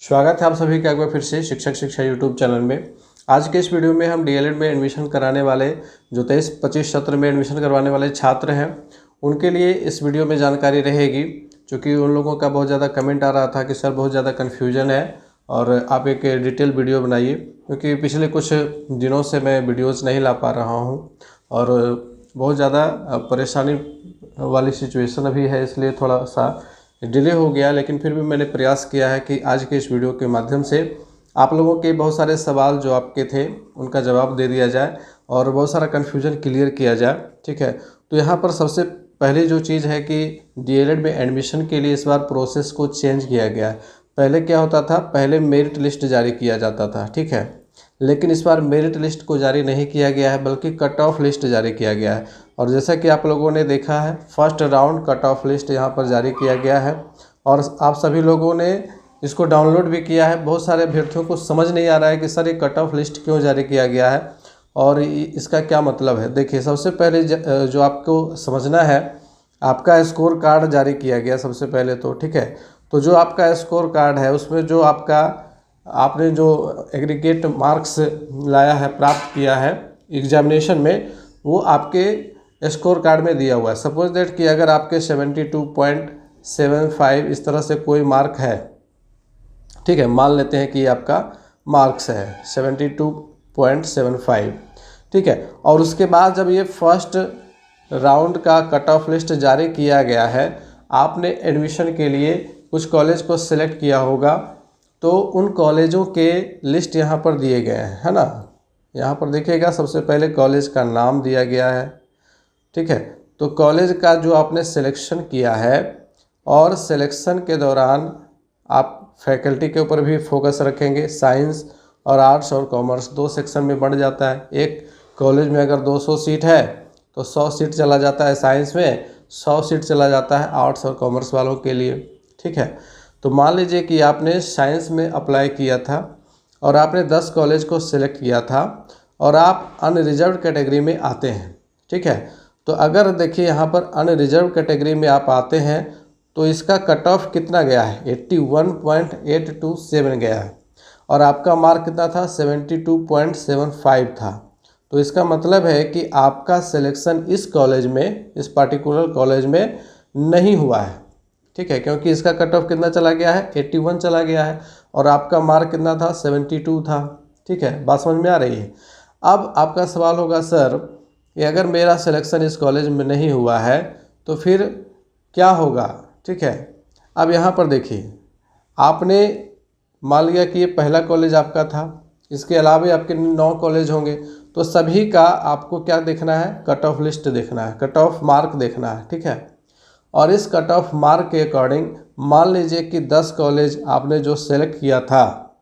स्वागत है आप सभी का एक बार फिर से शिक्षक शिक्षा यूट्यूब चैनल में। आज के इस वीडियो में हम डीएलएड में एडमिशन कराने वाले जो 23-25 सत्र में एडमिशन करवाने वाले छात्र हैं उनके लिए इस वीडियो में जानकारी रहेगी, क्योंकि उन लोगों का बहुत ज़्यादा कमेंट आ रहा था कि सर बहुत ज़्यादा कन्फ्यूजन है और आप एक डिटेल वीडियो बनाइए, क्योंकि पिछले कुछ दिनों से मैं वीडियोज़ नहीं ला पा रहा हूँ और बहुत ज़्यादा परेशानी वाली सिचुएशन अभी है, इसलिए थोड़ा सा डिले हो गया। लेकिन फिर भी मैंने प्रयास किया है कि आज के इस वीडियो के माध्यम से आप लोगों के बहुत सारे सवाल जो आपके थे उनका जवाब दे दिया जाए और बहुत सारा कन्फ्यूजन क्लियर किया जाए। ठीक है, तो यहाँ पर सबसे पहले जो चीज़ है कि डीएलएड में एडमिशन के लिए इस बार प्रोसेस को चेंज किया गया है। पहले क्या होता था, पहले मेरिट लिस्ट जारी किया जाता था, ठीक है, लेकिन इस बार मेरिट लिस्ट को जारी नहीं किया गया है बल्कि कट ऑफ लिस्ट जारी किया गया है। और जैसा कि आप लोगों ने देखा है, first round cut off list यहाँ पर जारी किया गया है और आप सभी लोगों ने इसको डाउनलोड भी किया है। बहुत सारे अभ्यर्थियों को समझ नहीं आ रहा है कि सर ये कट ऑफ लिस्ट क्यों जारी किया गया है और इसका क्या मतलब है। देखिए, सबसे पहले जो आपको समझना है, आपका स्कोर कार्ड जारी किया गया सबसे पहले तो, ठीक है। तो जो आपका स्कोर कार्ड है उसमें जो आपने जो एग्रीगेट मार्क्स लाया है, प्राप्त किया है एग्जामिनेशन में, वो आपके स्कोर कार्ड में दिया हुआ है। सपोज दैट कि अगर आपके 72.75 इस तरह से कोई मार्क है, ठीक है, मान लेते हैं कि ये आपका मार्क्स है 72.75, ठीक है। और उसके बाद जब ये फर्स्ट राउंड का कट ऑफ लिस्ट जारी किया गया है, आपने एडमिशन के लिए कुछ कॉलेज को सिलेक्ट किया होगा, तो उन कॉलेजों के लिस्ट यहाँ पर दिए गए हैं, है ना। यहाँ पर देखिएगा, सबसे पहले कॉलेज का नाम दिया गया है, ठीक है। तो कॉलेज का जो आपने सिलेक्शन किया है और सिलेक्शन के दौरान आप फैकल्टी के ऊपर भी फोकस रखेंगे। साइंस और आर्ट्स और कॉमर्स दो सेक्शन में बढ़ जाता है। एक कॉलेज में अगर 200 सीट है तो 100 सीट चला जाता है साइंस में, 100 सीट चला जाता है आर्ट्स और कॉमर्स वालों के लिए, ठीक है। तो मान लीजिए कि आपने साइंस में अप्लाई किया था और आपने 10 कॉलेज को सिलेक्ट किया था और आप अनरिजर्व कैटेगरी में आते हैं, ठीक है। तो अगर देखिए यहाँ पर अनरिजर्व कैटेगरी में आप आते हैं तो इसका कट ऑफ कितना गया है, 81.827 गया है और आपका मार्क कितना था, 72.75 था। तो इसका मतलब है कि आपका सिलेक्शन इस कॉलेज में, इस पार्टिकुलर कॉलेज में नहीं हुआ है, ठीक है, क्योंकि इसका कट ऑफ कितना चला गया है, 81 चला गया है और आपका मार्क कितना था, 72 था, ठीक है। बात समझ में आ रही है। अब आपका सवाल होगा, सर कि अगर मेरा सिलेक्शन इस कॉलेज में नहीं हुआ है तो फिर क्या होगा, ठीक है। अब यहाँ पर देखिए, आपने मान लिया कि ये पहला कॉलेज आपका था, इसके अलावा आपके 9 कॉलेज होंगे, तो सभी का आपको क्या देखना है, कट ऑफ लिस्ट देखना है, कट ऑफ मार्क देखना है, ठीक है। और इस कट ऑफ मार्क के अकॉर्डिंग मान लीजिए कि 10 कॉलेज आपने जो सेलेक्ट किया था,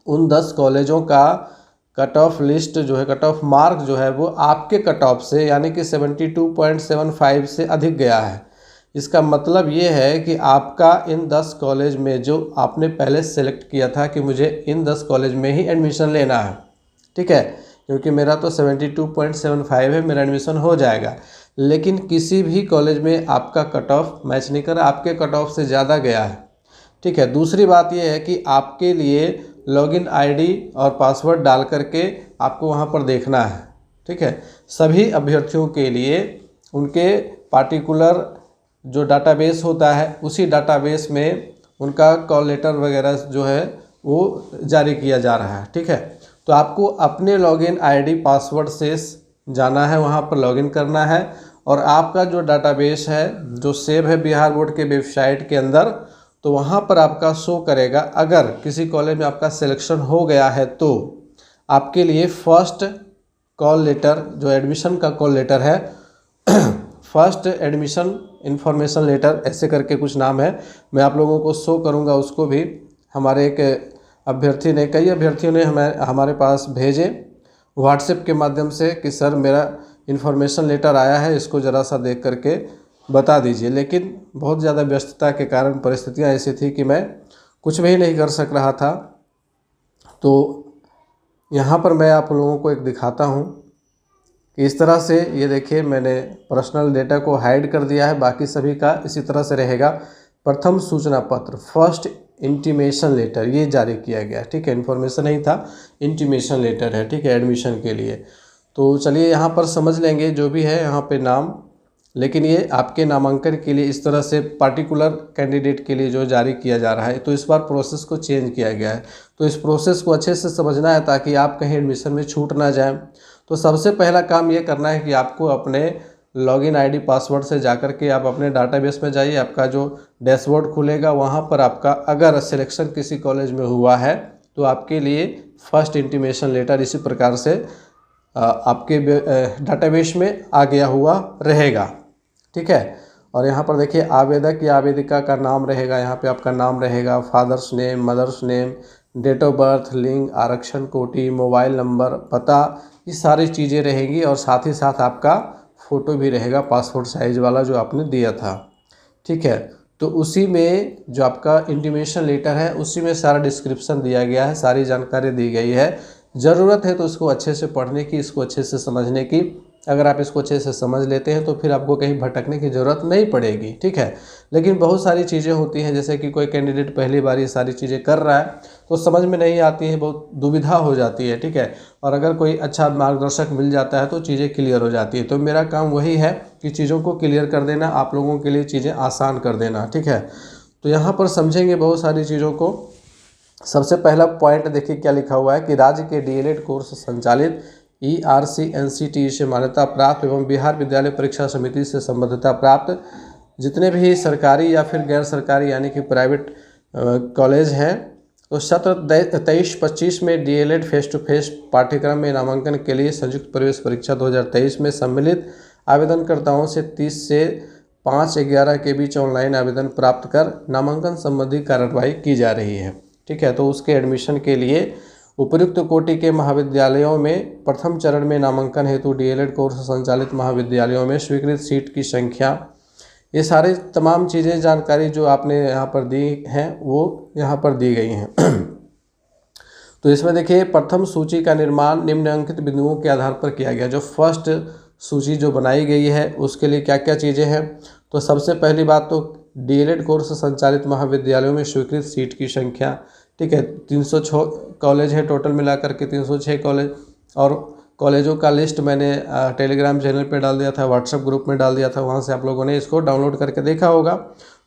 उन 10 कॉलेजों का कट ऑफ लिस्ट जो है, कट ऑफ मार्क जो है वो आपके कट ऑफ से यानी कि 72.75 से अधिक गया है। इसका मतलब ये है कि आपका इन 10 कॉलेज में जो आपने पहले सेलेक्ट किया था कि मुझे इन 10 कॉलेज में ही एडमिशन लेना है, ठीक है, क्योंकि मेरा तो 72.75 है, मेरा एडमिशन हो जाएगा। लेकिन किसी भी कॉलेज में आपका कट ऑफ मैच नहीं कर रहा, आपके कट ऑफ से ज़्यादा गया है, ठीक है। दूसरी बात यह है कि आपके लिए लॉगिन आईडी और पासवर्ड डाल करके आपको वहां पर देखना है, ठीक है। सभी अभ्यर्थियों के लिए उनके पार्टिकुलर जो डाटाबेस होता है उसी डाटाबेस में उनका कॉल लेटर वगैरह जो है वो जारी किया जा रहा है, ठीक है। तो आपको अपने लॉगिन आईडी पासवर्ड से जाना है, वहाँ पर लॉगिन करना है और आपका जो डाटाबेस है जो सेव है बिहार बोर्ड के वेबसाइट के अंदर, तो वहाँ पर आपका शो करेगा। अगर किसी कॉलेज में आपका सिलेक्शन हो गया है तो आपके लिए फर्स्ट कॉल लेटर, जो एडमिशन का कॉल लेटर है, फर्स्ट एडमिशन इन्फॉर्मेशन लेटर ऐसे करके कुछ नाम है, मैं आप लोगों को शो करूँगा उसको भी। हमारे एक अभ्यर्थी ने, कई अभ्यर्थियों ने हमारे पास भेजे व्हाट्सएप के माध्यम से कि सर मेरा इन्फॉर्मेशन लेटर आया है, इसको ज़रा सा देख करके बता दीजिए। लेकिन बहुत ज़्यादा व्यस्तता के कारण परिस्थितियाँ ऐसी थी कि मैं कुछ भी नहीं कर सक रहा था। तो यहाँ पर मैं आप लोगों को एक दिखाता हूँ कि इस तरह से, ये देखिए मैंने पर्सनल डेटा को हाइड कर दिया है, बाकी सभी का इसी तरह से रहेगा। प्रथम सूचना पत्र, फर्स्ट इंटीमेशन लेटर ये जारी किया गया, ठीक है। इन्फॉर्मेशन नहीं था, इंटीमेशन लेटर है, ठीक है, एडमिशन के लिए। तो चलिए यहाँ पर समझ लेंगे जो भी है यहाँ पे नाम, लेकिन ये आपके नामांकन के लिए इस तरह से पार्टिकुलर कैंडिडेट के लिए जो जारी किया जा रहा है, तो इस बार प्रोसेस को चेंज किया गया है। तो इस प्रोसेस को अच्छे से समझना है ताकि आप कहीं एडमिशन में छूट ना जाएं। तो सबसे पहला काम ये करना है कि आपको अपने लॉगिन आईडी पासवर्ड से जाकर के आप अपने डाटाबेस में जाइए। आपका जो डैशबोर्ड खुलेगा वहाँ पर आपका अगर सिलेक्शन किसी कॉलेज में हुआ है तो आपके लिए फर्स्ट इंटीमेशन लेटर इसी प्रकार से आपके डाटाबेस में आ गया हुआ रहेगा, ठीक है। और यहाँ पर देखिए आवेदक या आवेदिका का नाम रहेगा, यहाँ पे आपका नाम रहेगा, father's name, mother's name, date of birth, लिंग, आरक्षण कोटि, मोबाइल नंबर, पता, ये सारी चीज़ें रहेंगी। और साथ ही साथ आपका फ़ोटो भी रहेगा पासपोर्ट साइज़ वाला जो आपने दिया था, ठीक है। तो उसी में जो आपका इंटीमेशन लेटर है उसी में सारा डिस्क्रिप्शन दिया गया है, सारी जानकारी दी गई है। ज़रूरत है तो इसको अच्छे से पढ़ने की, इसको अच्छे से समझने की। अगर आप इसको अच्छे से समझ लेते हैं तो फिर आपको कहीं भटकने की ज़रूरत नहीं पड़ेगी, ठीक है। लेकिन बहुत सारी चीज़ें होती हैं, जैसे कि कोई कैंडिडेट पहली बार ये सारी चीज़ें कर रहा है तो समझ में नहीं आती है, बहुत दुविधा हो जाती है, ठीक है। और अगर कोई अच्छा मार्गदर्शक मिल जाता है तो चीज़ें क्लियर हो जाती है। तो मेरा काम वही है कि चीज़ों को क्लियर कर देना, आप लोगों के लिए चीज़ें आसान कर देना, ठीक है। तो यहाँ पर समझेंगे बहुत सारी चीज़ों को। सबसे पहला पॉइंट देखिए क्या लिखा हुआ है कि राज्य के डीएलएड कोर्स संचालित ERC/NCTE से मान्यता प्राप्त एवं बिहार विद्यालय परीक्षा समिति से संबद्धता प्राप्त जितने भी सरकारी या फिर गैर सरकारी यानी कि प्राइवेट कॉलेज हैं, तो सत्र 23-25 में डीएलएड फेस टू फेस पाठ्यक्रम में नामांकन के लिए संयुक्त प्रवेश परीक्षा 2023 में सम्मिलित आवेदनकर्ताओं से 30 से 5/11 के बीच ऑनलाइन आवेदन प्राप्त कर नामांकन संबंधी कार्यवाही की जा रही है, ठीक है। तो उसके एडमिशन के लिए उपयुक्त कोटि के महाविद्यालयों में प्रथम चरण में नामांकन हेतु डीएलएड कोर्स संचालित महाविद्यालयों में स्वीकृत सीट की संख्या, ये सारे तमाम चीज़ें जानकारी जो आपने यहाँ पर दी हैं वो यहाँ पर दी गई हैं। तो इसमें देखिए प्रथम सूची का निर्माण निम्नलिखित बिंदुओं के आधार पर किया गया। जो फर्स्ट सूची जो बनाई गई है उसके लिए क्या क्या चीज़ें हैं, तो सबसे पहली बात तो डीएलएड कोर्स संचालित महाविद्यालयों में स्वीकृत सीट की संख्या, ठीक है। 306 कॉलेज है टोटल मिलाकर के, 306 कॉलेज। और कॉलेजों का लिस्ट मैंने टेलीग्राम चैनल पे डाल दिया था, व्हाट्सएप ग्रुप में डाल दिया था, वहाँ से आप लोगों ने इसको डाउनलोड करके देखा होगा।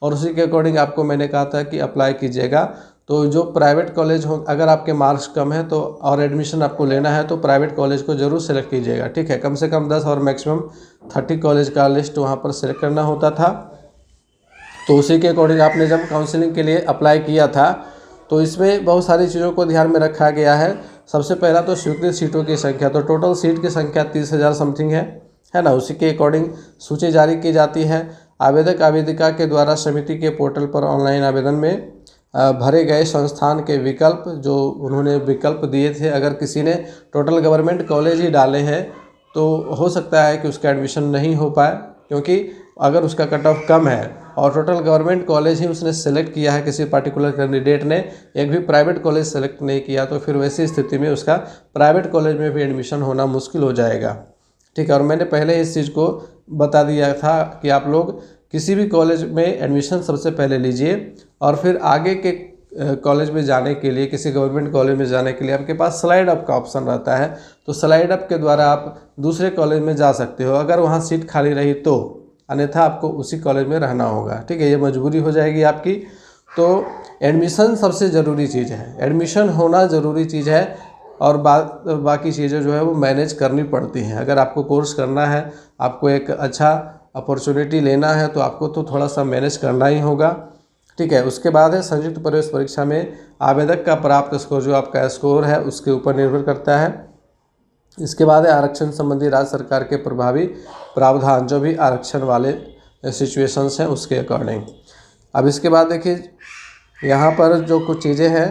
और उसी के अकॉर्डिंग आपको मैंने कहा था कि अप्लाई कीजिएगा। तो जो प्राइवेट कॉलेज हो, अगर आपके मार्क्स कम है तो और एडमिशन आपको लेना है तो प्राइवेट कॉलेज को ज़रूर सेलेक्ट कीजिएगा, ठीक है। कम से कम 10 और मैक्सिमम 30 कॉलेज का लिस्ट वहाँ पर सेलेक्ट करना होता था। तो उसी के अकॉर्डिंग आपने जब काउंसलिंग के लिए अप्लाई किया था तो इसमें बहुत सारी चीज़ों को ध्यान में रखा गया है। सबसे पहला तो स्वीकृत सीटों की संख्या, तो टोटल सीट की संख्या 30,000 समथिंग है ना। उसी के अकॉर्डिंग सूची जारी की जाती है। आवेदक आवेदिका के द्वारा समिति के पोर्टल पर ऑनलाइन आवेदन में भरे गए संस्थान के विकल्प, जो उन्होंने विकल्प दिए थे, अगर किसी ने टोटल गवर्नमेंट कॉलेज ही डाले हैं तो हो सकता है कि उसका एडमिशन नहीं हो पाए, क्योंकि अगर उसका कट ऑफ कम है और टोटल गवर्नमेंट कॉलेज ही उसने सेलेक्ट किया है, किसी पर्टिकुलर कैंडिडेट ने एक भी प्राइवेट कॉलेज सेलेक्ट नहीं किया, तो फिर वैसी स्थिति में उसका प्राइवेट कॉलेज में भी एडमिशन होना मुश्किल हो जाएगा, ठीक है। और मैंने पहले इस चीज़ को बता दिया था कि आप लोग किसी भी कॉलेज में एडमिशन सबसे पहले लीजिए और फिर आगे के कॉलेज में जाने के लिए, किसी गवर्नमेंट कॉलेज में जाने के लिए आपके पास स्लाइड अप का ऑप्शन रहता है। तो स्लाइड अप के द्वारा आप दूसरे कॉलेज में जा सकते हो अगर वहाँ सीट खाली रही तो, अन्यथा आपको उसी कॉलेज में रहना होगा, ठीक है। ये मजबूरी हो जाएगी आपकी। तो एडमिशन सबसे ज़रूरी चीज़ है, एडमिशन होना ज़रूरी चीज़ है और बाकी चीज़ें जो है वो मैनेज करनी पड़ती हैं। अगर आपको कोर्स करना है, आपको एक अच्छा अपॉर्चुनिटी लेना है तो आपको तो थोड़ा सा मैनेज करना ही होगा, ठीक है। उसके बाद है संयुक्त प्रवेश परीक्षा में आवेदक का प्राप्त स्कोर, जो आपका स्कोर है उसके ऊपर निर्भर करता है। इसके बाद है आरक्षण संबंधी राज्य सरकार के प्रभावी प्रावधान, जो भी आरक्षण वाले सिचुएशंस हैं उसके अकॉर्डिंग। अब इसके बाद देखिए यहाँ पर जो कुछ चीज़ें हैं,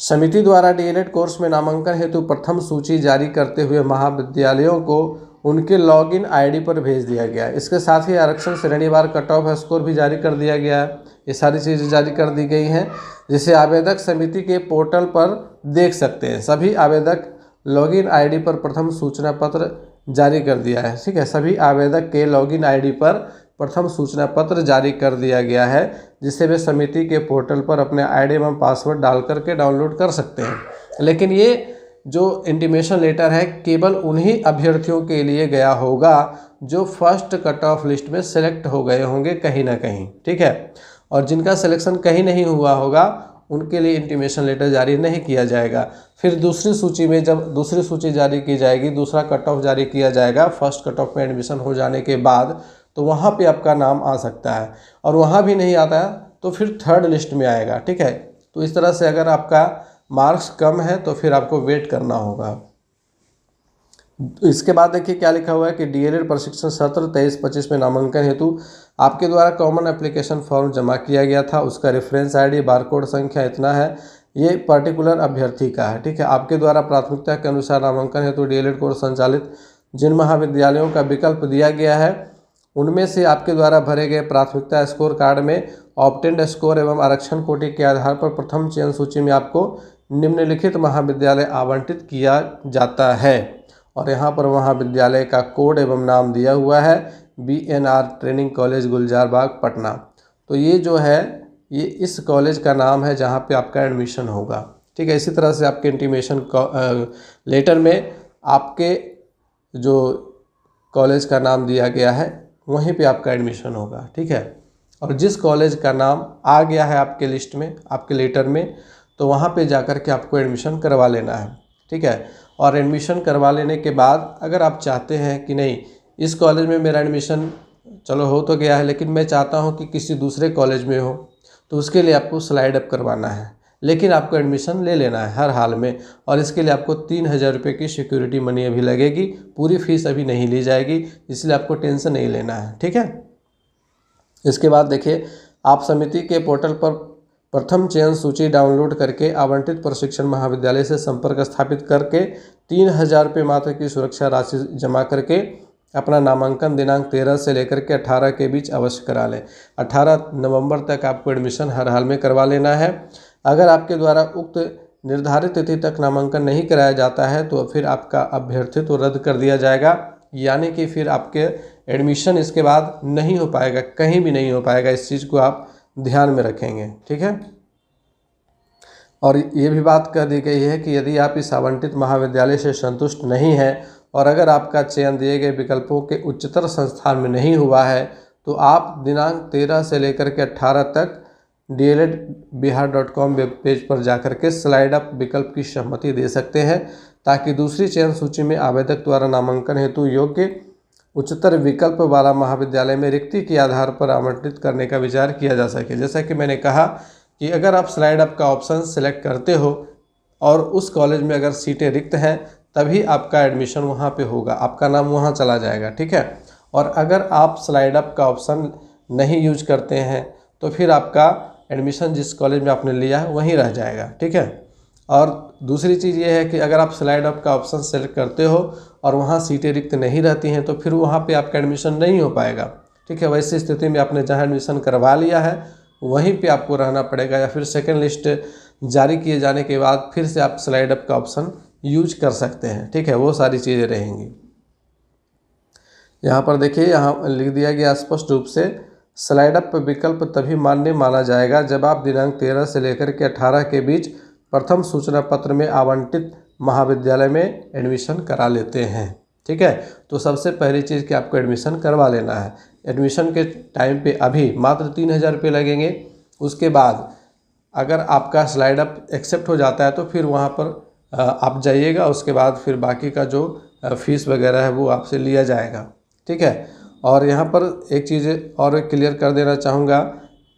समिति द्वारा डीएलएड कोर्स में नामांकन हेतु प्रथम सूची जारी करते हुए महाविद्यालयों को उनके लॉगिन आईडी पर भेज दिया गया है। इसके साथ ही आरक्षण श्रेणीवार कट ऑफ स्कोर भी जारी कर दिया गया है। ये सारी चीज़ें जारी कर दी गई हैं, जिसे आवेदक समिति के पोर्टल पर देख सकते हैं। सभी आवेदक लॉगिन आईडी पर प्रथम सूचना पत्र जारी कर दिया है, ठीक है। सभी आवेदक के लॉगिन आईडी पर प्रथम सूचना पत्र जारी कर दिया गया है, जिसे वे समिति के पोर्टल पर अपने आईडी एवं पासवर्ड डाल करके डाउनलोड कर सकते हैं। लेकिन ये जो इंटीमेशन लेटर है केवल उन्हीं अभ्यर्थियों के लिए गया होगा जो फर्स्ट कट ऑफ लिस्ट में सेलेक्ट हो गए होंगे कहीं ना कहीं, ठीक है। और जिनका सिलेक्शन कहीं नहीं हुआ होगा उनके लिए इंटीमेशन लेटर जारी नहीं किया जाएगा। फिर दूसरी सूची में जब दूसरी सूची जारी की जाएगी, दूसरा कट ऑफ जारी किया जाएगा फर्स्ट कट ऑफ में एडमिशन हो जाने के बाद, तो वहाँ पे आपका नाम आ सकता है। और वहाँ भी नहीं आता तो फिर थर्ड लिस्ट में आएगा, ठीक है। तो इस तरह से अगर आपका मार्क्स कम है तो फिर आपको वेट करना होगा। इसके बाद देखिए क्या लिखा हुआ है कि डीएलएड प्रशिक्षण सत्र 23-25 में नामांकन हेतु आपके द्वारा कॉमन एप्लीकेशन फॉर्म जमा किया गया था। उसका रेफरेंस आईडी बारकोड संख्या इतना है, ये पर्टिकुलर अभ्यर्थी का है, ठीक है। आपके द्वारा प्राथमिकता के अनुसार नामांकन हेतु डीएलएड कोर्स संचालित जिन महाविद्यालयों का विकल्प दिया गया है उनमें से आपके द्वारा भरे गए प्राथमिकता स्कोर कार्ड में ऑब्टेंड स्कोर एवं आरक्षण कोटि के आधार पर प्रथम चयन सूची में आपको निम्नलिखित महाविद्यालय आवंटित किया जाता है। और यहाँ पर महाविद्यालय का कोड एवं नाम दिया हुआ है BNR ट्रेनिंग कॉलेज गुलजार बाग पटना। तो ये जो है ये इस कॉलेज का नाम है जहाँ पे आपका एडमिशन होगा, ठीक है। इसी तरह से आपके इंटीमेशन लेटर में आपके जो कॉलेज का नाम दिया गया है वहीं पे आपका एडमिशन होगा, ठीक है। और जिस कॉलेज का नाम आ गया है आपके लिस्ट में, आपके लेटर में, तो वहाँ पे जाकर के आपको एडमिशन करवा लेना है, ठीक है। और एडमिशन करवा लेने के बाद अगर आप चाहते हैं कि नहीं इस कॉलेज में मेरा एडमिशन चलो हो तो गया है लेकिन मैं चाहता हूँ कि किसी दूसरे कॉलेज में हो, तो उसके लिए आपको स्लाइड अप करवाना है, लेकिन आपको एडमिशन ले लेना है हर हाल में। और इसके लिए आपको 3000 रुपये की सिक्योरिटी मनी अभी लगेगी, पूरी फीस अभी नहीं ली जाएगी, इसलिए आपको टेंशन नहीं लेना है, ठीक है। इसके बाद देखिए आप समिति के पोर्टल पर प्रथम चयन सूची डाउनलोड करके आवंटित प्रशिक्षण महाविद्यालय से संपर्क स्थापित करके 3000 रुपये मात्र की सुरक्षा राशि जमा करके अपना नामांकन दिनांक 13 से लेकर के 18 के बीच अवश्य करा लें। 18 नवंबर तक आपको एडमिशन हर हाल में करवा लेना है। अगर आपके द्वारा उक्त निर्धारित तिथि तक नामांकन नहीं कराया जाता है तो फिर आपका अभ्यर्थित्व रद्द कर दिया जाएगा, यानी कि फिर आपके एडमिशन इसके बाद नहीं हो पाएगा, कहीं भी नहीं हो पाएगा। इस चीज़ को आप ध्यान में रखेंगे, ठीक है। और ये भी बात कह दी गई है कि यदि आप इस आवंटित महाविद्यालय से संतुष्ट नहीं हैं और अगर आपका चयन दिए गए विकल्पों के उच्चतर संस्थान में नहीं हुआ है तो आप दिनांक 13 से लेकर के 18 तक DLEDbihar.com वेब पेज पर जाकर के स्लाइड अप विकल्प की सहमति दे सकते हैं, ताकि दूसरी चयन सूची में आवेदक द्वारा नामांकन हेतु योग्य उच्चतर विकल्प वाला महाविद्यालय में रिक्ति के आधार पर आवंटित करने का विचार किया जा सके। जैसा कि मैंने कहा कि अगर आप स्लाइड अप का ऑप्शन सेलेक्ट करते हो और उस कॉलेज में अगर सीटें रिक्त हैं तभी आपका एडमिशन वहाँ पे होगा, आपका नाम वहाँ चला जाएगा, ठीक है। और अगर आप स्लाइड अप का ऑप्शन नहीं यूज करते हैं तो फिर आपका एडमिशन जिस कॉलेज में आपने लिया है वहीं रह जाएगा, ठीक है। और दूसरी चीज़ ये है कि अगर आप स्लाइड अप का ऑप्शन सेलेक्ट करते हो और वहाँ सीटें रिक्त नहीं रहती हैं तो फिर वहाँ पे आपका एडमिशन नहीं हो पाएगा, ठीक है। वैसी स्थिति में आपने जहाँ एडमिशन करवा लिया है वहीं पे आपको रहना पड़ेगा, या फिर सेकंड लिस्ट जारी किए जाने के बाद फिर से आप स्लाइड अप का ऑप्शन यूज कर सकते हैं, ठीक है। वो सारी चीज़ें रहेंगी। यहाँ पर देखिए यहाँ लिख दिया गया स्पष्ट रूप से, स्लाइड अप विकल्प तभी मान्य माना जाएगा जब आप दिनांक 13 से लेकर के 18 के बीच प्रथम सूचना पत्र में आवंटित महाविद्यालय में एडमिशन करा लेते हैं, ठीक है। तो सबसे पहली चीज़ कि आपको एडमिशन करवा लेना है। एडमिशन के टाइम पे अभी मात्र 3000 रुपये लगेंगे। उसके बाद अगर आपका स्लाइड अप एक्सेप्ट हो जाता है तो फिर वहाँ पर आप जाइएगा, उसके बाद फिर बाकी का जो फीस वगैरह है वो आपसे लिया जाएगा, ठीक है। और यहाँ पर एक चीज़ और क्लियर कर देना चाहूँगा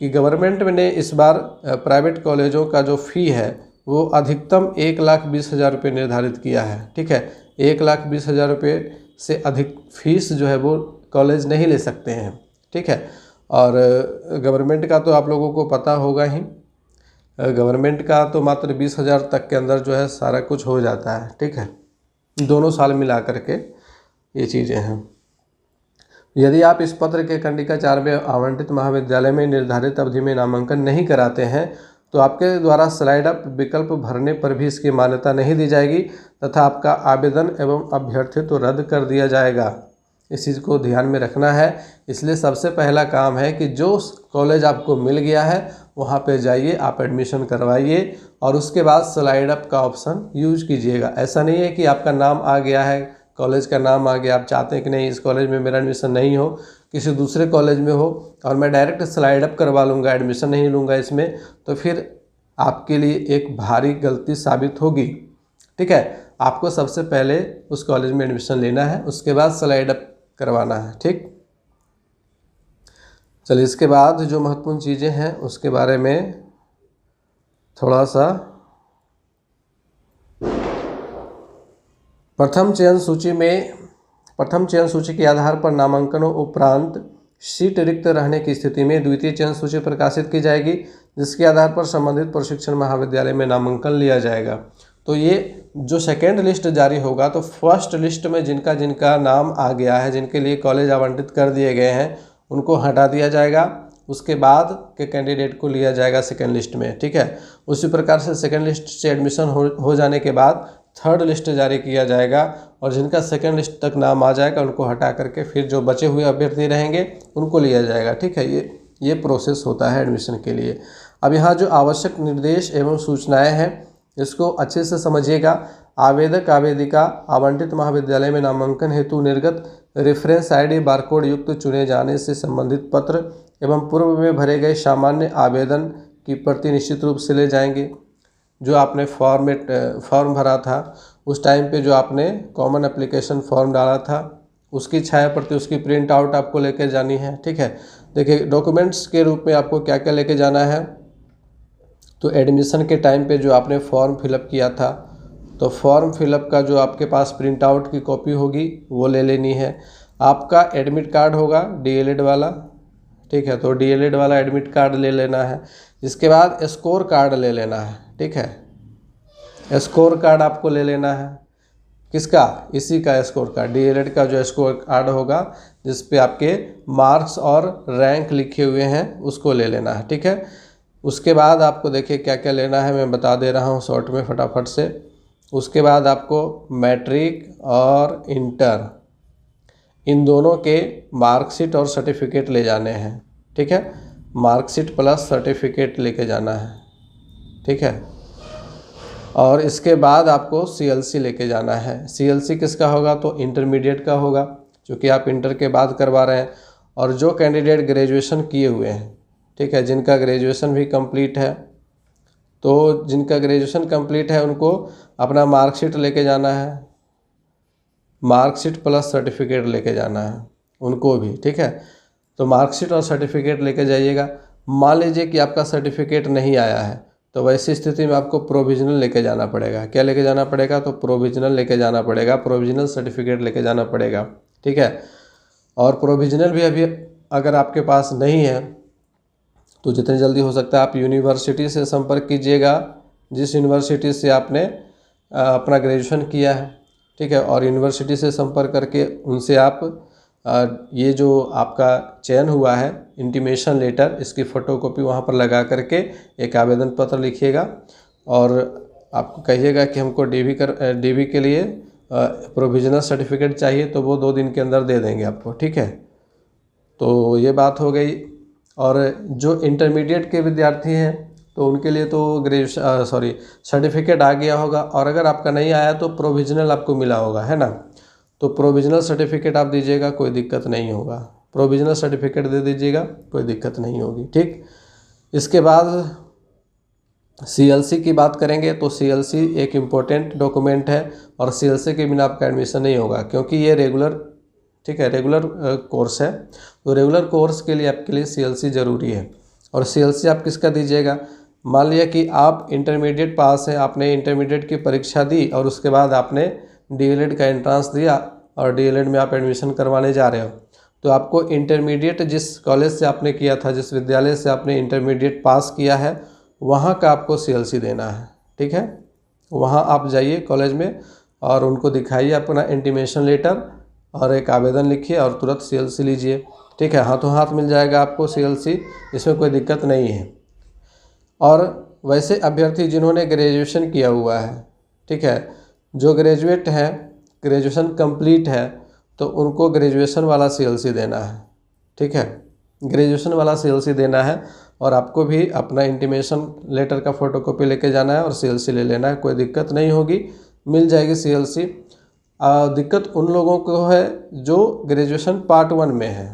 कि गवर्नमेंट ने इस बार प्राइवेट कॉलेजों का जो फ़ी है वो अधिकतम 1,20,000 रुपये निर्धारित किया है, ठीक है। 1,20,000 रुपये से अधिक फीस जो है वो कॉलेज नहीं ले सकते हैं, ठीक है। और गवर्नमेंट का तो आप लोगों को पता होगा ही, गवर्नमेंट का तो मात्र 20,000 तक के अंदर जो है सारा कुछ हो जाता है, ठीक है। दोनों साल मिला करके ये चीज़ें हैं। यदि आप इस पत्र के कंडिका 4 में आवंटित महाविद्यालय में निर्धारित अवधि में नामांकन नहीं कराते हैं तो आपके द्वारा स्लाइड अप विकल्प भरने पर भी इसकी मान्यता नहीं दी जाएगी तथा आपका आवेदन एवं अभ्यर्थित्व रद्द कर दिया जाएगा। इस चीज़ को ध्यान में रखना है। इसलिए सबसे पहला काम है कि जो कॉलेज आपको मिल गया है वहाँ पे जाइए, आप एडमिशन करवाइए और उसके बाद स्लाइड अप का ऑप्शन यूज कीजिएगा। ऐसा नहीं है कि आपका नाम आ गया है, कॉलेज का नाम आ गया, आप चाहते हैं कि नहीं इस कॉलेज में मेरा एडमिशन नहीं हो, किसी दूसरे कॉलेज में हो और मैं डायरेक्ट स्लाइड अप करवा लूँगा, एडमिशन नहीं लूँगा इसमें, तो फिर आपके लिए एक भारी गलती साबित होगी। ठीक है, आपको सबसे पहले उस कॉलेज में एडमिशन लेना है, उसके बाद स्लाइड अप करवाना है। ठीक, चलिए इसके बाद जो महत्वपूर्ण चीज़ें हैं उसके बारे में थोड़ा सा। प्रथम चयन सूची के आधार पर नामांकनों उपरांत सीट रिक्त रहने की स्थिति में द्वितीय चयन सूची प्रकाशित की जाएगी, जिसके आधार पर संबंधित प्रशिक्षण महाविद्यालय में नामांकन लिया जाएगा। तो ये जो सेकेंड लिस्ट जारी होगा तो फर्स्ट लिस्ट में जिनका जिनका नाम आ गया है, जिनके लिए कॉलेज आवंटित कर दिए गए हैं, उनको हटा दिया जाएगा, उसके बाद के कैंडिडेट को लिया जाएगा सेकेंड लिस्ट में। ठीक है, उसी प्रकार से सेकेंड लिस्ट से एडमिशन हो जाने के बाद थर्ड लिस्ट जारी किया जाएगा और जिनका सेकेंड लिस्ट तक नाम आ जाएगा उनको हटा करके फिर जो बचे हुए अभ्यर्थी रहेंगे उनको लिया जाएगा। ठीक है, ये प्रोसेस होता है एडमिशन के लिए। अब यहाँ जो आवश्यक निर्देश एवं सूचनाएं हैं इसको अच्छे से समझिएगा। आवेदक आवेदिका आवंटित महाविद्यालय में नामांकन हेतु निर्गत रेफरेंस आईडी बारकोड युक्त चुने जाने से संबंधित पत्र एवं पूर्व में भरे गए सामान्य आवेदन की प्रति निश्चित रूप से ले जाएंगे। जो आपने फॉर्म भरा था उस टाइम पे जो आपने कॉमन एप्लीकेशन फॉर्म डाला था उसकी छाया प्रति, उसकी प्रिंट आउट आपको लेके जानी है। ठीक है, देखिए डॉक्यूमेंट्स के रूप में आपको क्या क्या लेके जाना है। तो एडमिशन के टाइम पे जो आपने फॉर्म फिलअप किया था तो फॉर्म फिलअप का जो आपके पास प्रिंट आउट की कॉपी होगी वो ले लेनी है। आपका एडमिट कार्ड होगा डीएलएड वाला, ठीक है, तो डीएलएड वाला एडमिट कार्ड ले लेना है। इसके बाद स्कोर कार्ड ले लेना है। ठीक है, स्कोर कार्ड आपको ले लेना है। किसका? इसी का स्कोर कार्ड, डीएलएड का जो स्कोर कार्ड होगा जिस पे आपके मार्क्स और रैंक लिखे हुए हैं उसको ले लेना है। ठीक है, उसके बाद आपको देखिए क्या क्या लेना है, मैं बता दे रहा हूँ शॉर्ट में फटाफट से। उसके बाद आपको मैट्रिक और इंटर इन दोनों के मार्कशीट और सर्टिफिकेट ले जाने हैं। ठीक है, मार्कशीट प्लस सर्टिफिकेट लेके जाना है। ठीक है, और इसके बाद आपको सीएलसी लेके जाना है। सीएलसी किसका होगा? तो इंटरमीडिएट का होगा, क्योंकि आप इंटर के बाद करवा रहे हैं। और जो कैंडिडेट ग्रेजुएशन किए हुए हैं, ठीक है, जिनका ग्रेजुएशन भी कंप्लीट है, तो जिनका ग्रेजुएशन कंप्लीट है उनको अपना मार्कशीट लेके जाना है, मार्कशीट प्लस सर्टिफिकेट लेके जाना है उनको भी। ठीक है, तो मार्कशीट और सर्टिफिकेट लेके जाइएगा। मान लीजिए कि आपका सर्टिफिकेट नहीं आया है तो वैसी स्थिति में आपको प्रोविजनल लेके जाना पड़ेगा। क्या लेके जाना पड़ेगा? तो प्रोविजनल लेके जाना पड़ेगा, प्रोविजनल सर्टिफिकेट लेके जाना पड़ेगा। ठीक है, और प्रोविजनल भी अभी अगर आपके पास नहीं है तो जितनी जल्दी हो सकता है आप यूनिवर्सिटी से संपर्क कीजिएगा, जिस यूनिवर्सिटी से आपने अपना ग्रेजुएशन किया है। ठीक है, और यूनिवर्सिटी से संपर्क करके उनसे आप ये जो आपका चयन हुआ है इंटीमेशन लेटर, इसकी फ़ोटोकॉपी वहाँ पर लगा करके एक आवेदन पत्र लिखिएगा और आपको कहिएगा कि हमको डीवी के लिए प्रोविजनल सर्टिफिकेट चाहिए, तो वो 2 दिन के अंदर दे देंगे आपको। ठीक है, तो ये बात हो गई। और जो इंटरमीडिएट के विद्यार्थी हैं तो उनके लिए तो सर्टिफिकेट आ गया होगा, और अगर आपका नहीं आया तो प्रोविजनल आपको मिला होगा, है ना। तो प्रोविजनल सर्टिफिकेट आप दीजिएगा, कोई दिक्कत नहीं होगा। प्रोविजनल सर्टिफिकेट दे दीजिएगा, कोई दिक्कत नहीं होगी। ठीक, इसके बाद सीएलसी की बात करेंगे तो सीएलसी एक इम्पोर्टेंट डॉक्यूमेंट है और सीएलसी के बिना आपका एडमिशन नहीं होगा, क्योंकि ये रेगुलर, ठीक है, रेगुलर कोर्स है। तो रेगुलर कोर्स के लिए आपके लिए सीएलसी ज़रूरी है। और सीएलसी आप किसका दीजिएगा? मान लिया कि आप इंटरमीडिएट पास हैं, आपने इंटरमीडिएट की परीक्षा दी और उसके बाद आपने डीएलएड का एंट्रेंस दिया और डीएलएड में आप एडमिशन करवाने जा रहे हो, तो आपको इंटरमीडिएट जिस कॉलेज से आपने किया था, जिस विद्यालय से आपने इंटरमीडिएट पास किया है, वहाँ का आपको सीएलसी देना है। ठीक है, वहाँ आप जाइए कॉलेज में और उनको दिखाइए अपना इंटीमेशन लेटर और एक आवेदन लिखिए और तुरंत सीएलसी लीजिए। ठीक है, हाथों हाथ मिल जाएगा आपको सीएलसी, इसमें कोई दिक्कत नहीं है। और वैसे अभ्यर्थी जिन्होंने ग्रेजुएशन किया हुआ है, ठीक है, जो ग्रेजुएट हैं, ग्रेजुएशन कंप्लीट है, तो उनको ग्रेजुएशन वाला CLC देना है। ठीक है, ग्रेजुएशन वाला CLC देना है और आपको भी अपना इंटीमेशन लेटर का फ़ोटोकॉपी लेके जाना है और CLC ले लेना है। कोई दिक्कत नहीं होगी, मिल जाएगी CLC। दिक्कत उन लोगों को है जो ग्रेजुएशन पार्ट 1 में है।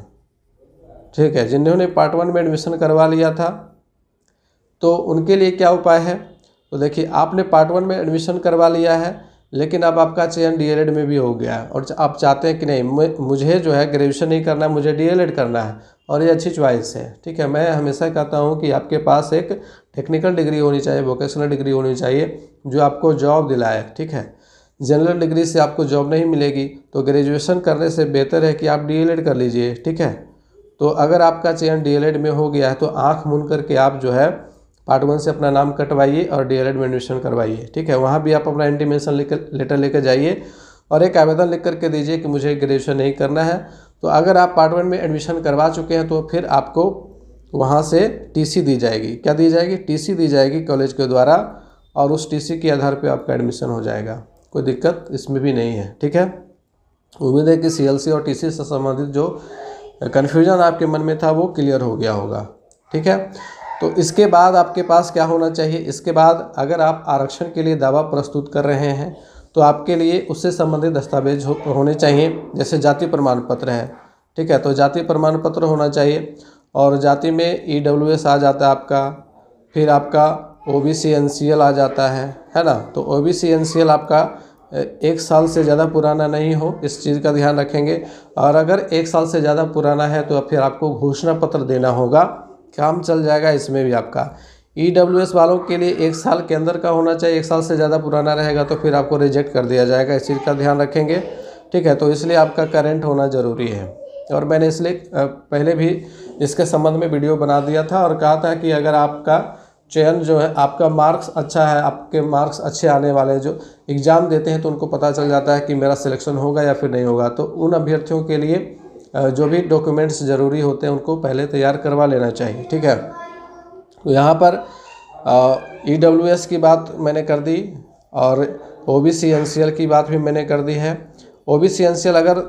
ठीक है, जिन्होंने पार्ट 1 में एडमिशन करवा लिया था तो उनके लिए क्या उपाय है। तो देखिए, आपने पार्ट 1 में एडमिशन करवा लिया है, लेकिन अब आपका चयन DLED में भी हो गया है और आप चाहते हैं कि नहीं, मुझे जो है ग्रेजुएशन नहीं करना है, मुझे DLED करना है, और ये अच्छी चॉइस है। ठीक है, मैं हमेशा कहता हूँ कि आपके पास एक टेक्निकल डिग्री होनी चाहिए, वोकेशनल डिग्री होनी चाहिए जो आपको जॉब दिलाए। ठीक है, जनरल डिग्री से आपको जॉब नहीं मिलेगी, तो ग्रेजुएशन करने से बेहतर है कि आप DLED कर लीजिए। ठीक है, तो अगर आपका चयन DLED में हो गया है तो आँख मूंद करके आप जो है पार्ट 1 से अपना नाम कटवाइए और DLED में एडमिशन करवाइए। ठीक है, वहाँ भी आप अपना इंटीमेशन लेटर लेकर जाइए और एक आवेदन लिख करके दीजिए कि मुझे ग्रेजुएशन नहीं करना है। तो अगर आप पार्ट 1 में एडमिशन करवा चुके हैं तो फिर आपको वहाँ से TC दी जाएगी। क्या दी जाएगी? TC दी जाएगी कॉलेज के द्वारा, और उस TC के आधार पर आपका एडमिशन हो जाएगा। कोई दिक्कत इसमें भी नहीं है। ठीक है, उम्मीद है कि CLC और TC से संबंधित जो कन्फ्यूजन आपके मन में था वो क्लियर हो गया होगा। ठीक है, तो इसके बाद आपके पास क्या होना चाहिए, इसके बाद अगर आप आरक्षण के लिए दावा प्रस्तुत कर रहे हैं तो आपके लिए उससे संबंधित दस्तावेज होने चाहिए, जैसे जाति प्रमाण पत्र है। ठीक है, तो जाति प्रमाण पत्र होना चाहिए, और जाति में EWS आ जाता है आपका, फिर आपका OBC NCL आ जाता है ना। तो OBC NCL आपका 1 साल से ज़्यादा पुराना नहीं हो, इस चीज़ का ध्यान रखेंगे। और अगर 1 साल से ज़्यादा पुराना है तो फिर आपको घोषणा पत्र देना होगा, काम चल जाएगा इसमें भी आपका। EWS वालों के लिए 1 साल के अंदर का होना चाहिए, 1 साल से ज़्यादा पुराना रहेगा तो फिर आपको रिजेक्ट कर दिया जाएगा, इस चीज़ का ध्यान रखेंगे। ठीक है, तो इसलिए आपका करंट होना ज़रूरी है, और मैंने इसलिए पहले भी इसके संबंध में वीडियो बना दिया था और कहा था कि अगर आपका चयन जो है, आपका मार्क्स अच्छा है, आपके मार्क्स अच्छे आने वाले जो एग्ज़ाम देते हैं तो उनको पता चल जाता है कि मेरा सिलेक्शन होगा या फिर नहीं होगा। तो उन अभ्यर्थियों के लिए जो भी डॉक्यूमेंट्स ज़रूरी होते हैं उनको पहले तैयार करवा लेना चाहिए। ठीक है, तो यहाँ पर EWS की बात मैंने कर दी और OBC NCL की बात भी मैंने कर दी है। OBC NCL अगर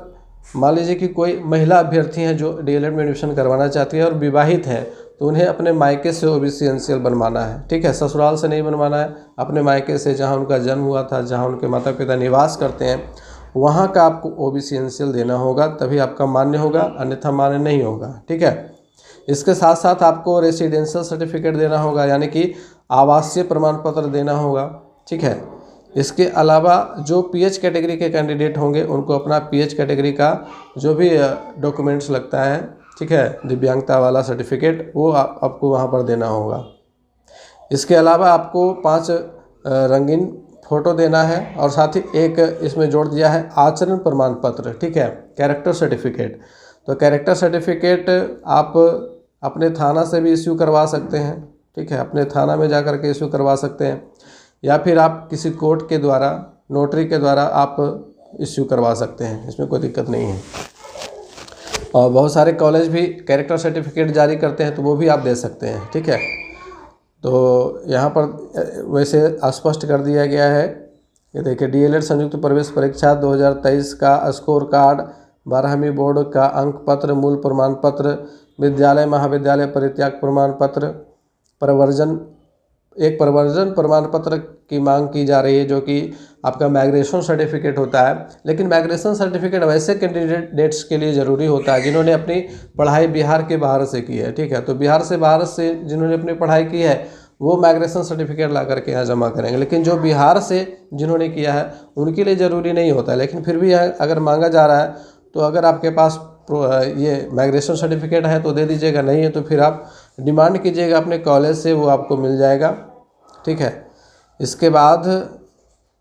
मान लीजिए कि कोई महिला अभ्यर्थी हैं जो DLED में एडमिशन करवाना चाहती है और विवाहित है, तो उन्हें अपने मायके से OBC NCL बनवाना है। ठीक है, ससुराल से नहीं बनवाना है, अपने मायके से जहाँ उनका जन्म हुआ था, जहाँ उनके माता पिता निवास करते हैं, वहाँ का आपको OBC NCL देना होगा, तभी आपका मान्य होगा, अन्यथा मान्य नहीं होगा। ठीक है, इसके साथ साथ आपको रेसिडेंशियल सर्टिफिकेट देना होगा, यानी कि आवासीय प्रमाण पत्र देना होगा। ठीक है, इसके अलावा जो PH कैटेगरी के कैंडिडेट होंगे उनको अपना PH कैटेगरी का जो भी डॉक्यूमेंट्स लगता है, ठीक है, दिव्यांगता वाला सर्टिफिकेट, वो आपको वहाँ पर देना होगा। इसके अलावा आपको 5 रंगीन फ़ोटो देना है, और साथ ही एक इसमें जोड़ दिया है आचरण प्रमाण पत्र। ठीक है, कैरेक्टर सर्टिफिकेट। तो कैरेक्टर सर्टिफिकेट आप अपने थाना से भी इश्यू करवा सकते हैं। ठीक है, अपने थाना में जा कर के इश्यू करवा सकते हैं, या फिर आप किसी कोर्ट के द्वारा, नोटरी के द्वारा आप इश्यू करवा सकते हैं, इसमें कोई दिक्कत नहीं है। और बहुत सारे कॉलेज भी कैरेक्टर सर्टिफिकेट जारी करते हैं, तो वो भी आप दे सकते हैं। ठीक है, तो यहाँ पर वैसे स्पष्ट कर दिया गया है कि देखिए, DLED संयुक्त प्रवेश परीक्षा 2023 का स्कोर कार्ड, 12वीं बोर्ड का अंक पत्र, मूल प्रमाण पत्र, विद्यालय महाविद्यालय परित्याग प्रमाण पत्र, एक प्रवर्जन प्रमाण पत्र की मांग की जा रही है, जो कि आपका माइग्रेशन सर्टिफिकेट होता है। लेकिन माइग्रेशन सर्टिफिकेट वैसे कैंडिडेट्स के लिए ज़रूरी होता है जिन्होंने अपनी पढ़ाई बिहार के बाहर से की है। ठीक है, तो बिहार से बाहर से जिन्होंने अपनी पढ़ाई की है वो माइग्रेशन सर्टिफिकेट ला करके यहाँ जमा करेंगे, लेकिन जो बिहार से जिन्होंने किया है उनके लिए ज़रूरी नहीं होता है। लेकिन फिर भी अगर मांगा जा रहा है तो अगर आपके पास ये माइग्रेशन सर्टिफिकेट है तो दे दीजिएगा, नहीं है तो फिर आप डिमांड कीजिएगा अपने कॉलेज से, वो आपको मिल जाएगा। ठीक है, इसके बाद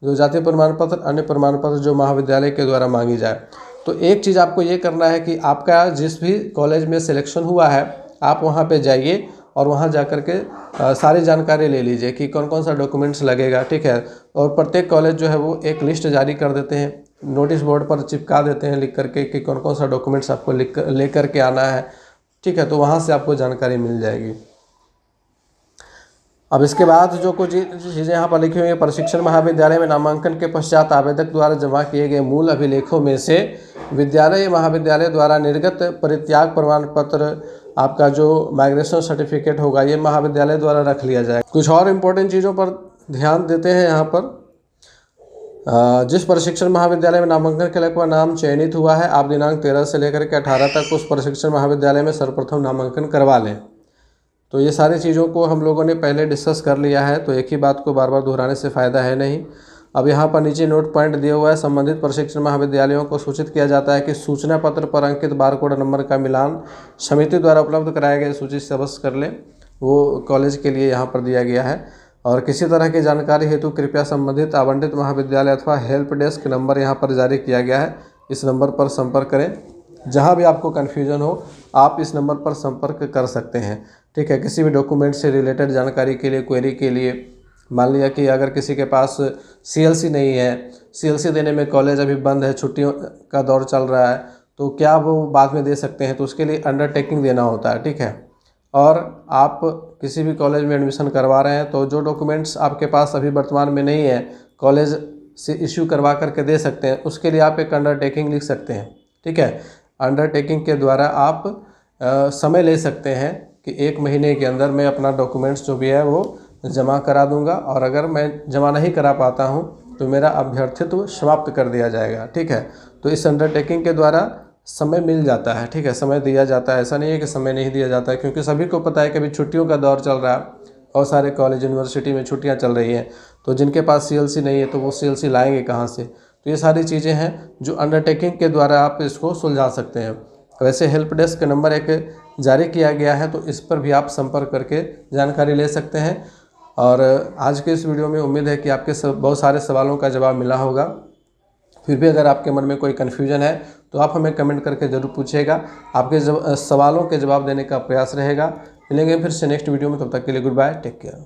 जो जाति प्रमाण पत्र, अन्य प्रमाण पत्र जो महाविद्यालय के द्वारा मांगी जाए, तो एक चीज़ आपको ये करना है कि आपका जिस भी कॉलेज में सिलेक्शन हुआ है आप वहाँ पे जाइए और वहाँ जा कर के सारी जानकारी ले लीजिए कि कौन कौन सा डॉक्यूमेंट्स लगेगा। ठीक है, और प्रत्येक कॉलेज जो है वो एक लिस्ट जारी कर देते हैं, नोटिस बोर्ड पर चिपका देते हैं लिख करके कि कौन कौन सा डॉक्यूमेंट्स आपको ले करके आना है। ठीक है, तो वहाँ से आपको जानकारी मिल जाएगी। अब इसके बाद जो कुछ चीज़ें यहाँ पर लिखी हुई हैं, प्रशिक्षण महाविद्यालय में नामांकन के पश्चात आवेदक द्वारा जमा किए गए मूल अभिलेखों में से विद्यालय या महाविद्यालय द्वारा निर्गत परित्याग प्रमाण पत्र, आपका जो माइग्रेशन सर्टिफिकेट होगा, ये महाविद्यालय द्वारा रख लिया जाए। कुछ और इम्पोर्टेंट चीज़ों पर ध्यान देते हैं यहाँ पर। जिस प्रशिक्षण महाविद्यालय में नामांकन के लिए आपका नाम चयनित हुआ है, आप दिनांक 13 से लेकर के 18 तक उस प्रशिक्षण महाविद्यालय में सर्वप्रथम नामांकन करवा लें। तो ये सारी चीज़ों को हम लोगों ने पहले डिस्कस कर लिया है, तो एक ही बात को बार बार दोहराने से फ़ायदा है नहीं। अब यहाँ पर नीचे नोट पॉइंट दिया हुआ है, संबंधित प्रशिक्षण महाविद्यालयों को सूचित किया जाता है कि सूचना पत्र पर अंकित बारकोड नंबर का मिलान समिति द्वारा उपलब्ध कराए गए सूची से अवश्य कर लें। वो कॉलेज के लिए यहाँ पर दिया गया है। और किसी तरह की जानकारी हेतु कृपया संबंधित आवंटित महाविद्यालय अथवा हेल्प डेस्क नंबर यहाँ पर जारी किया गया है, इस नंबर पर संपर्क करें। जहाँ भी आपको कन्फ्यूजन हो आप इस नंबर पर संपर्क कर सकते हैं, ठीक है। किसी भी डॉक्यूमेंट से रिलेटेड जानकारी के लिए, क्वेरी के लिए, मान लिया कि अगर किसी के पास CLC नहीं है, CLC देने में कॉलेज अभी बंद है, छुट्टियों का दौर चल रहा है, तो क्या वो बाद में दे सकते हैं, तो उसके लिए अंडरटेकिंग देना होता है, ठीक है। और आप किसी भी कॉलेज में एडमिशन करवा रहे हैं तो जो डॉक्यूमेंट्स आपके पास अभी वर्तमान में नहीं है, कॉलेज से इश्यू करवा करके दे सकते हैं, उसके लिए आप एक अंडरटेकिंग लिख सकते हैं, ठीक है। अंडरटेकिंग के द्वारा आप समय ले सकते हैं कि 1 महीने के अंदर मैं अपना डॉक्यूमेंट्स जो भी है वो जमा करा दूंगा, और अगर मैं जमा नहीं करा पाता हूं तो मेरा अभ्यर्थित्व समाप्त कर दिया जाएगा, ठीक है। तो इस अंडरटेकिंग के द्वारा समय मिल जाता है, ठीक है, समय दिया जाता है। ऐसा नहीं है कि समय नहीं दिया जाता है, क्योंकि सभी को पता है कि अभी छुट्टियों का दौर चल रहा है और सारे कॉलेज यूनिवर्सिटी में छुट्टियां चल रही हैं, तो जिनके पास CLC नहीं है तो वो CLC लाएंगे कहाँ से। तो ये सारी चीज़ें हैं जो अंडरटेकिंग के द्वारा आप इसको सुलझा सकते हैं। वैसे हेल्प डेस्क नंबर एक जारी किया गया है, तो इस पर भी आप संपर्क करके जानकारी ले सकते हैं। और आज के इस वीडियो में उम्मीद है कि आपके बहुत सारे सवालों का जवाब मिला होगा। फिर भी अगर आपके मन में कोई कन्फ्यूजन है तो आप हमें कमेंट करके ज़रूर पूछिएगा, आपके सवालों के जवाब देने का प्रयास रहेगा। मिलेंगे फिर से नेक्स्ट वीडियो में, तब तक के लिए गुड बाय, टेक केयर।